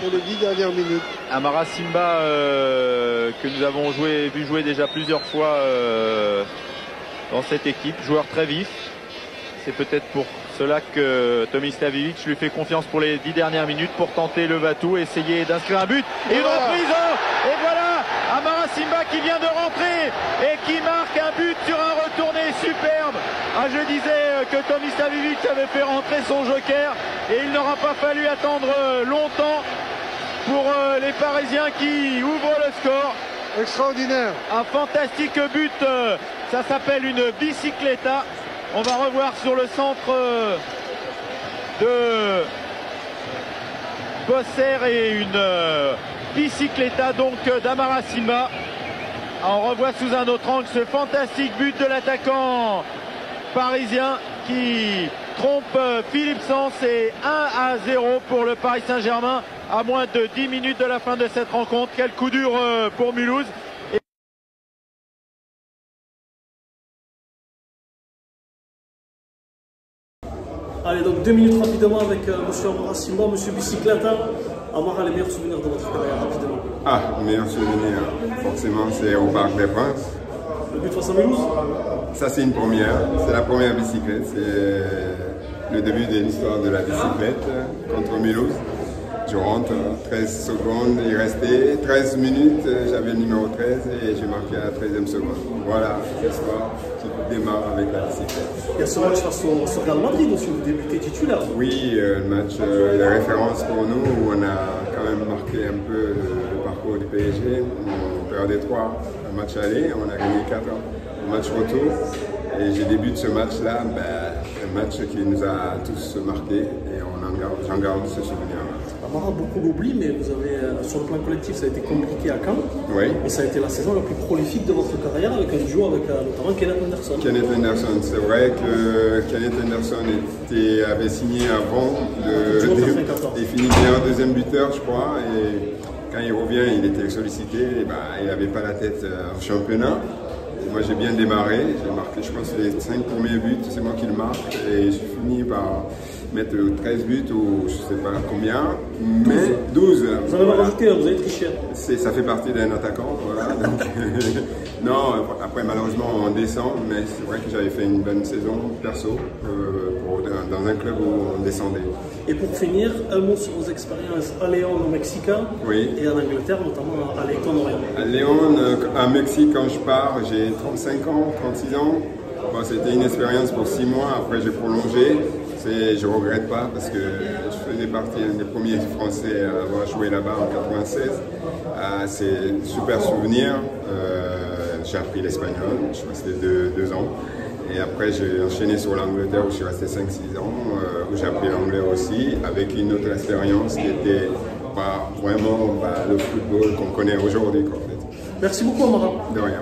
pour les 10 dernières minutes. Amara Simba que nous avons vu jouer déjà plusieurs fois dans cette équipe, joueur très vif. C'est peut-être pour cela que Tomislavic lui fait confiance pour les 10 dernières minutes pour tenter le va-tout, essayer d'inscrire un but. Et une reprise, et voilà Amara Simba qui vient de rentrer et qui marque un but sur un retourné superbe. Ah, je disais que Tomislavic avait fait rentrer son joker et il n'aura pas fallu attendre longtemps pour les Parisiens qui ouvrent le score. Extraordinaire. Un fantastique but, ça s'appelle une bicicletta. On va revoir sur le centre de Bosser et une bicicletta donc d'Amara Simba. On revoit sous un autre angle ce fantastique but de l'attaquant parisien qui trompe Philippe Sens, et 1-0 pour le Paris Saint-Germain à moins de 10 minutes de la fin de cette rencontre. Quel coup dur pour Mulhouse. Allez, donc 2 minutes rapidement avec monsieur Amara Simba, monsieur Bicicletta. Amara, les meilleurs souvenirs de votre carrière, rapidement. Ah, le meilleur souvenir, forcément, c'est au Parc des Princes. Le but face à Mulhouse? Ça, c'est une première. C'est la première bicyclette. C'est le début de l'histoire de la bicyclette contre Mulhouse. Je rentre, 13 secondes, il restait 13 minutes, j'avais le numéro 13 et j'ai marqué à la 13e seconde. Voilà l'histoire qui démarre avec la bicyclette. Il y a ce match face au Real Madrid aussi, vous débutez titulaire. Oui, le match de référence pour nous, où on a quand même marqué un peu le parcours du PSG. On perdait 3 un match aller, on a gagné 4 un match retour. Et j'ai débuté ce match-là, un match qui nous a tous marqués et j'en garde ce souvenir-là. Amara, beaucoup l'oublient, mais vous avez, sur le plan collectif, ça a été compliqué à Caen. Oui. Et ça a été la saison la plus prolifique de votre carrière avec un duo avec notamment Kenneth Henderson. Kenneth Henderson, c'est vrai que Kenneth Henderson avait signé avant et fini meilleur deuxième buteur, je crois. Et quand il revient, il était sollicité. Et il n'avait pas la tête au championnat. Et moi, j'ai bien démarré. J'ai marqué, je pense, les 5 premiers buts. C'est moi qui le marque. Et j'ai fini par mettre 13 buts ou je ne sais pas combien, mais 12. Vous en avez rajouté, vous avez triché. Ça fait partie d'un attaquant, voilà. Donc, non, après malheureusement on descend, mais c'est vrai que j'avais fait une bonne saison perso dans un club où on descendait. Et pour finir, un mot sur vos expériences à Léon au Mexique et en Angleterre, notamment à Leyton Orient. À Léon, à Mexique, quand je pars, j'ai 35 ans, 36 ans. Bon, c'était une expérience pour 6 mois, après j'ai prolongé. Je ne regrette pas parce que je faisais partie des premiers Français à avoir joué là-bas en 96. C'est un super souvenir. J'ai appris l'espagnol, je suis resté 2 ans. Et après j'ai enchaîné sur l'Angleterre où je suis resté 5-6 ans, où j'ai appris l'anglais aussi, avec une autre expérience qui était pas vraiment le football qu'on connaît aujourd'hui. Merci beaucoup Amara. De rien.